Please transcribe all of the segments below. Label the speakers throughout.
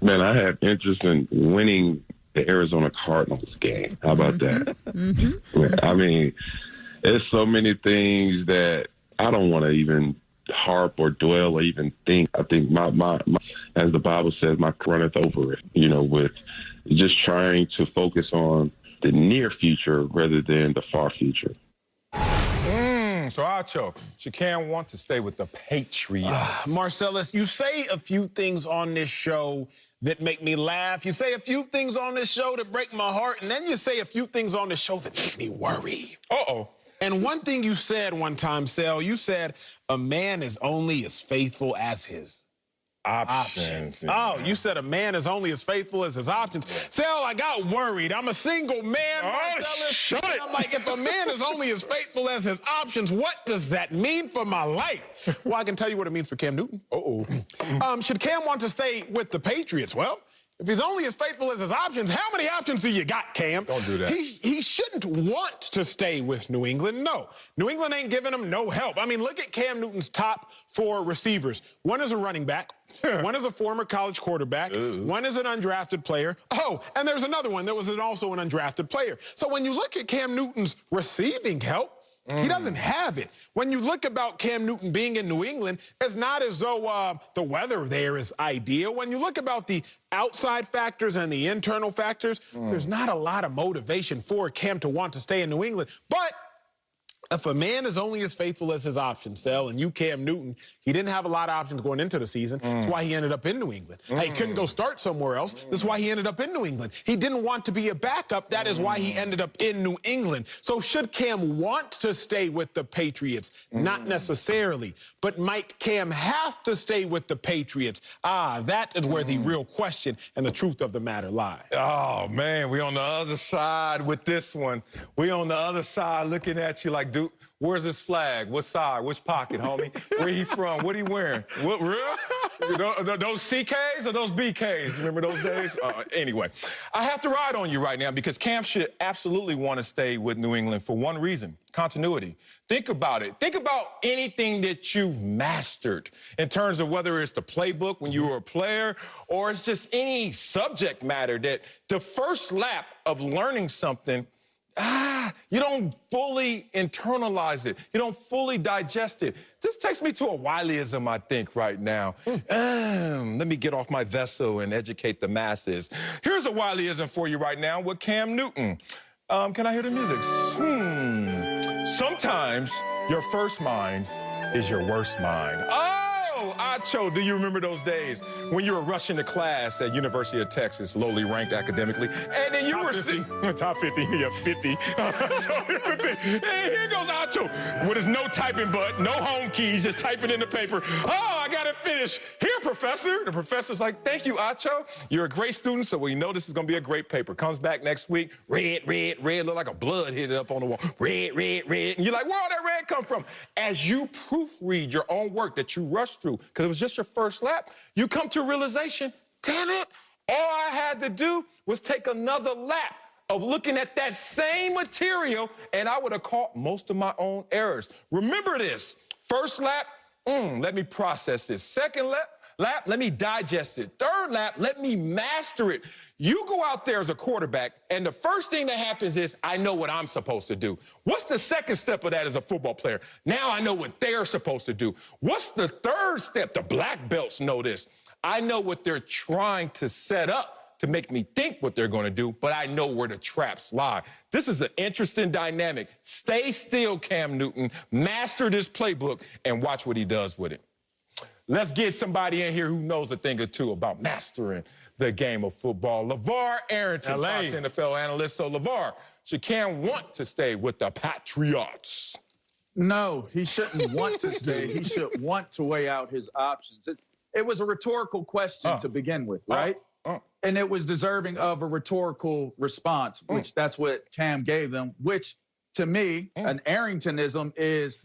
Speaker 1: Man, I have interest in winning the Arizona Cardinals game. How about that? I mean, there's so many things that I don't want to even harp or dwell or even think. I think my as the Bible says, my runneth over it, with just trying to focus on the near future rather than the far future.
Speaker 2: So Acho, Shaquan want to stay with the Patriots.
Speaker 3: Marcellus, you say a few things on this show that make me laugh. You say a few things on this show that break my heart, and then you say a few things on this show that make me worry.
Speaker 2: Uh-oh.
Speaker 3: And one thing you said one time, Sel, you said a man is only as faithful as his options. Oh, you said a man is only as faithful as his options. Sel, I got worried. I'm a single man, Marcellus.
Speaker 2: Shut it.
Speaker 3: I'm like, if a man is only as faithful as his options, what does that mean for my life? Well, I can tell you what it means for Cam Newton. Should Cam want to stay with the Patriots? Well, if he's only as faithful as his options, how many options do you got, Cam?
Speaker 2: Don't do that.
Speaker 3: He shouldn't want to stay with New England. No. New England ain't giving him no help. I mean, look at Cam Newton's top 4 receivers. One is a running back. One is a former college quarterback. One is an undrafted player. Oh, and there's another one that was also an undrafted player. So when you look at Cam Newton's receiving help, he doesn't have it. When you look about Cam Newton being in New England, it's not as though the weather there is ideal. When you look about the outside factors and the internal factors, there's not a lot of motivation for Cam to want to stay in New England. But if a man is only as faithful as his options, Sel, and you, Cam Newton, he didn't have a lot of options going into the season. That's why he ended up in New England. He couldn't go start somewhere else. That's why he ended up in New England. He didn't want to be a backup. That is why he ended up in New England. So should Cam want to stay with the Patriots? Not necessarily. But might Cam have to stay with the Patriots? That is where the real question and the truth of the matter lie.
Speaker 2: Oh, man, we on the other side with this one. We on the other side looking at you like, dude, where's his flag? What side? Which pocket, homie? Where he from? What he wearing? What, real? Those CKs or those BKs? Remember those days? Anyway, I have to ride on you right now because Cam should absolutely want to stay with New England for one reason: continuity. Think about it. Think about anything that you've mastered in terms of whether it's the playbook when you were a player or it's just any subject matter that the first lap of learning something, you don't fully internalize it. You don't fully digest it. This takes me to a Wileyism, I think, right now. Let me get off my vessel and educate the masses. Here's a Wileyism for you right now with Cam Newton. Can I hear the music? Sometimes your first mind is your worst mind. Acho, do you remember those days when you were rushing to class at University of Texas, lowly ranked academically, and then you top 50, yeah, 50. So here's the thing. Hey, here goes Acho with his no typing butt, no home keys, just typing in the paper. Oh, I got to finish. Here, professor. The professor's like, thank you, Acho. You're a great student, so we know this is going to be a great paper. Comes back next week, red, look like a blood hit up on the wall. Red. And you're like, where all that red come from? As you proofread your own work that you rushed through, because it was just your first lap, you come to a realization, damn it, all I had to do was take another lap of looking at that same material, and I would have caught most of my own errors. Remember this: first lap, let me process this. Second lap, let me digest it. Third lap, let me master it. You go out there as a quarterback, and the first thing that happens is, I know what I'm supposed to do. What's the second step of that as a football player? Now I know what they're supposed to do. What's the third step? The black belts know this. I know what they're trying to set up to make me think what they're going to do, but I know where the traps lie. This is an interesting dynamic. Stay still, Cam Newton. Master this playbook and watch what he does with it. Let's get somebody in here who knows a thing or two about mastering the game of football. LeVar Arrington, Fox NFL analyst. So, LeVar, should Cam want to stay with the Patriots?
Speaker 4: No, he shouldn't want to stay. He should want to weigh out his options. It was a rhetorical question to begin with, right? And it was deserving of a rhetorical response, which that's what Cam gave them, which to me, an Arringtonism is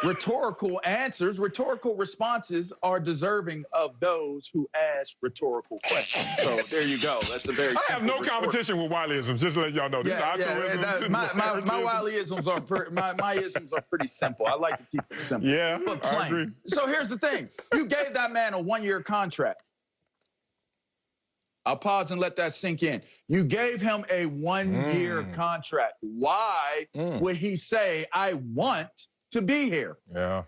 Speaker 4: rhetorical answers, rhetorical responses are deserving of those who ask rhetorical questions. So there you go. That's a very
Speaker 2: I have no competition with Wileyisms, just to let y'all know.
Speaker 4: My Wileyisms are my isms are pretty simple. I like to keep them simple.
Speaker 2: Yeah,
Speaker 4: but plain.
Speaker 2: I agree.
Speaker 4: So here's the thing. You gave that man a 1-year contract. I'll pause and let that sink in. You gave him a 1-year contract. Why would he say, I want to be here?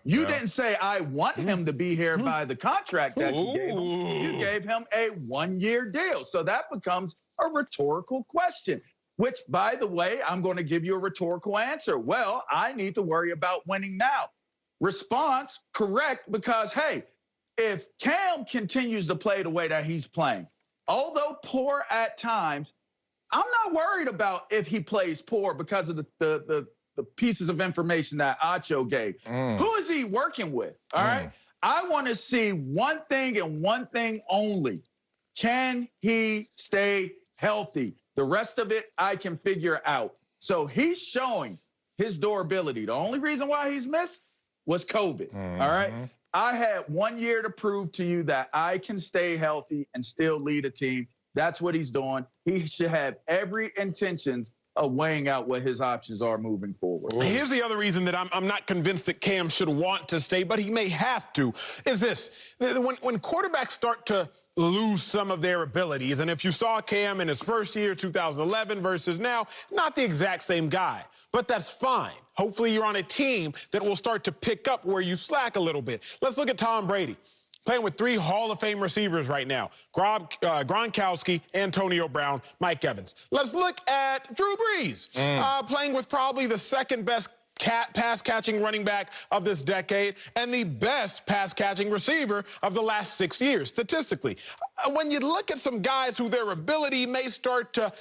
Speaker 4: You didn't say, I want him to be here by the contract that you gave him. You gave him a 1-year deal. So that becomes a rhetorical question, which, by the way, I'm going to give you a rhetorical answer. Well, I need to worry about winning now. Response, correct, because, hey, if Cam continues to play the way that he's playing, although poor at times, I'm not worried about if he plays poor because of the pieces of information that Acho gave. Who is he working with? All right. I want to see one thing and one thing only. Can he stay healthy? The rest of it, I can figure out. So he's showing his durability. The only reason why he's missed was COVID. All right. I had 1 year to prove to you that I can stay healthy and still lead a team. That's what he's doing. He should have every intentions of weighing out what his options are moving forward.
Speaker 3: Here's the other reason that I'm not convinced that Cam should want to stay, but he may have to, is this. When quarterbacks start to lose some of their abilities, and if you saw Cam in his first year, 2011 versus now, not the exact same guy, but that's fine. Hopefully you're on a team that will start to pick up where you slack a little bit. Let's look at Tom Brady, playing with 3 Hall of Fame receivers right now: Gronkowski, Antonio Brown, Mike Evans. Let's look at Drew Brees, playing with probably the second best pass-catching running back of this decade and the best pass-catching receiver of the last 6 years, statistically. When you look at some guys who their ability may start to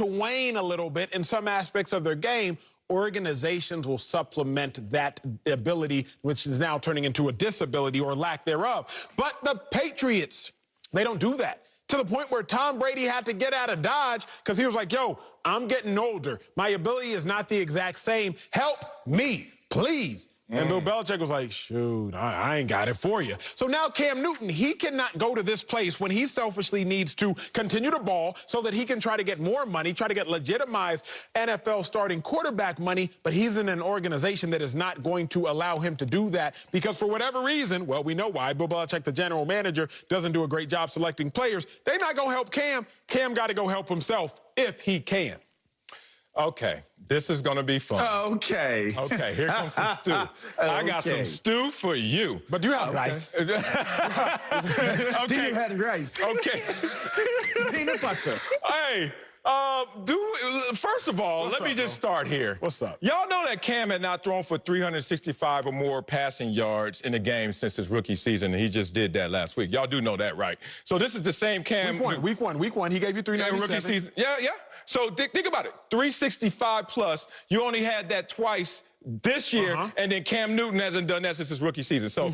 Speaker 3: wane a little bit in some aspects of their game, organizations will supplement that ability, which is now turning into a disability or lack thereof. But the Patriots, they don't do that. To the point where Tom Brady had to get out of Dodge because he was like, yo, I'm getting older. My ability is not the exact same. Help me, please. And Bill Belichick was like, shoot, I ain't got it for you. So now Cam Newton, he cannot go to this place when he selfishly needs to continue to ball so that he can try to get more money, try to get legitimized NFL starting quarterback money, but he's in an organization that is not going to allow him to do that because for whatever reason, well, we know why, Bill Belichick, the general manager, doesn't do a great job selecting players. They're not going to help Cam. Cam got to go help himself if he can.
Speaker 2: Okay, this is going to be fun.
Speaker 4: Okay.
Speaker 2: Okay, here comes some stew. I got some stew for you.
Speaker 3: But do you have rice?
Speaker 4: Do you have rice?
Speaker 2: Okay.
Speaker 4: Peanut butter.
Speaker 2: Hey, first of all, let me just start here.
Speaker 3: What's up?
Speaker 2: Y'all know that Cam had not thrown for 365 or more passing yards in a game since his rookie season, and he just did that last week. Y'all do know that, right? So this is the same Cam.
Speaker 3: Week one. He gave you 397.
Speaker 2: Rookie season. Yeah. So think about it. 365 plus. You only had that twice this year, and then Cam Newton hasn't done that since his rookie season. So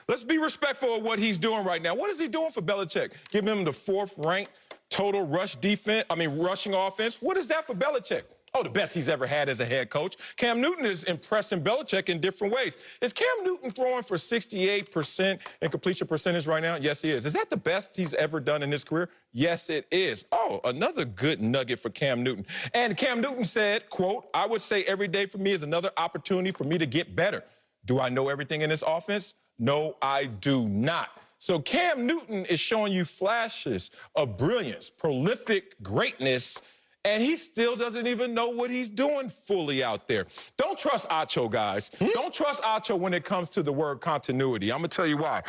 Speaker 2: let's be respectful of what he's doing right now. What is he doing for Belichick? Give him the 4th ranked total rushing offense. What is that for Belichick? Oh, the best he's ever had as a head coach. Cam Newton is impressing Belichick in different ways. Is Cam Newton throwing for 68% in completion percentage right now? Yes, he is. Is that the best he's ever done in his career? Yes, it is. Oh, another good nugget for Cam Newton. And Cam Newton said, quote, I would say every day for me is another opportunity for me to get better. Do I know everything in this offense? No, I do not. So Cam Newton is showing you flashes of brilliance, prolific greatness, and he still doesn't even know what he's doing fully out there. Don't trust Acho, guys. Don't trust Acho when it comes to the word continuity. I'm going to tell you why.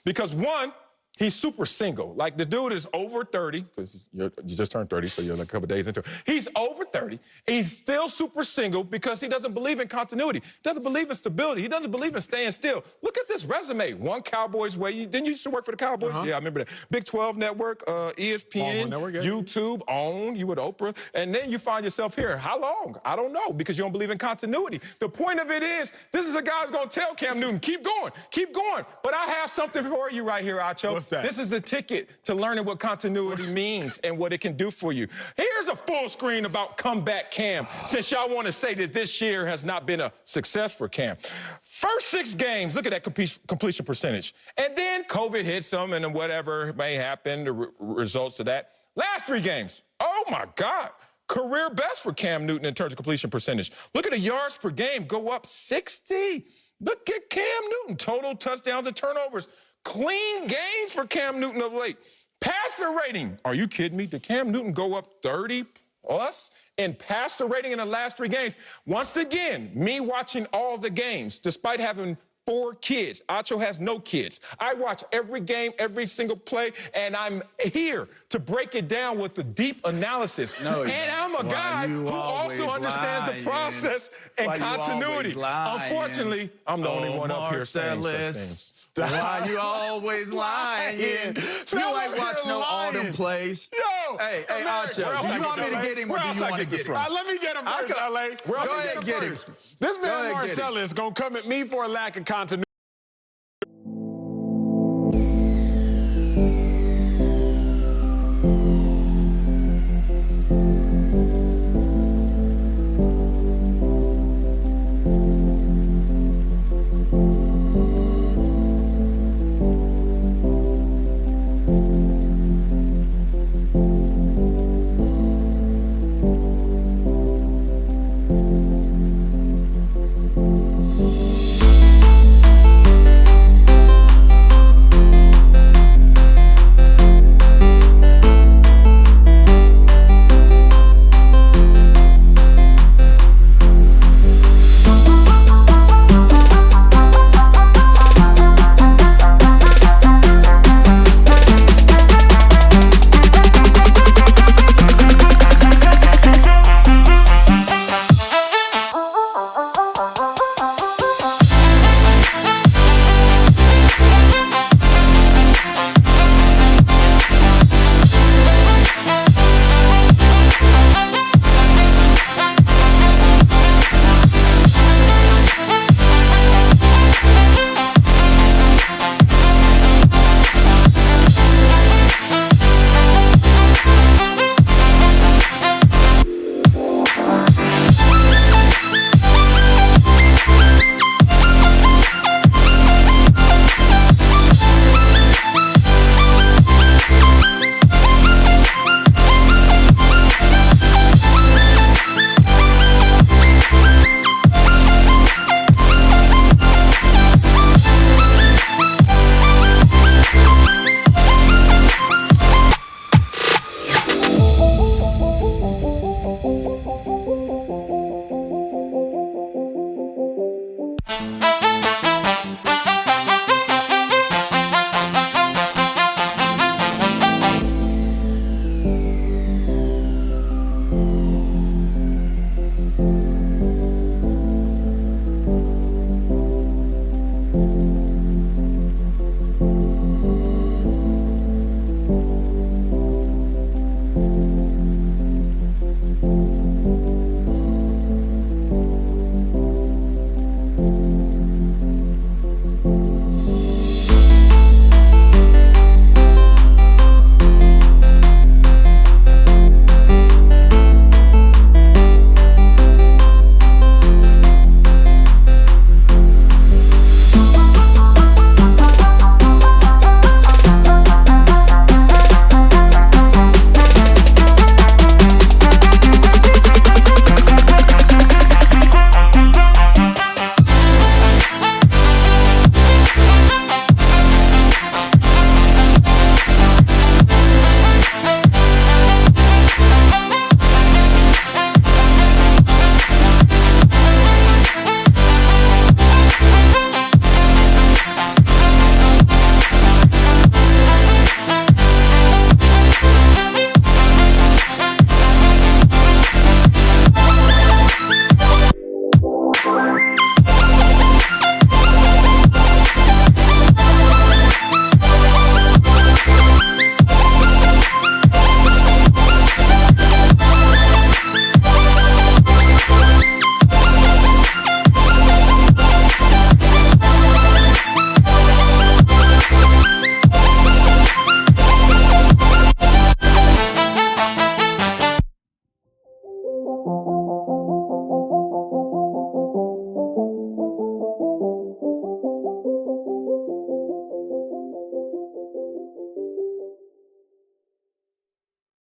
Speaker 2: Because, one, he's super single. Like, the dude is over 30, because you just turned 30, so you're like a couple days into it. He's over 30. He's still super single because he doesn't believe in continuity. He doesn't believe in stability. He doesn't believe in staying still. Look at this resume. One Cowboys way. Didn't you used to work for the Cowboys? Yeah, I remember that. Big 12 Network, ESPN, YouTube, OWN, you with Oprah. And then you find yourself here. How long? I don't know, because you don't believe in continuity. The point of it is, this is a guy who's going to tell Cam Newton, keep going, keep going. But I have something for you right here, Acho.
Speaker 3: What's that?
Speaker 2: This is the ticket to learning what continuity means and what it can do for you. Here's a full screen about comeback Cam, since y'all want to say that this year has not been a success for Cam. First 6 games, look at that completion percentage. And then COVID hits him, and then whatever may happen, the results of that. Last 3 games, oh my God, career best for Cam Newton in terms of completion percentage. Look at the yards per game go up 60. Look at Cam Newton, total touchdowns and turnovers. Clean games for Cam Newton of late. Passer rating. Are you kidding me? Did Cam Newton go up 30 plus in passer rating in the last 3 games? Once again, me watching all the games, despite having 4 kids. Acho has no kids. I watch every game, every single play, and I'm here to break it down with the deep analysis. And I'm a guy who also understands the process and continuity. Unfortunately, I'm the only one up here saying such things.
Speaker 4: Why you always lying? You ain't watch no Autumn plays.
Speaker 3: Yo!
Speaker 4: Hey, Acho, you want me to get him or do you want to get him?
Speaker 3: Let me get him first, LA.
Speaker 4: Go ahead and get him.
Speaker 3: This man Marcellus is going to come at me for a lack of continuity.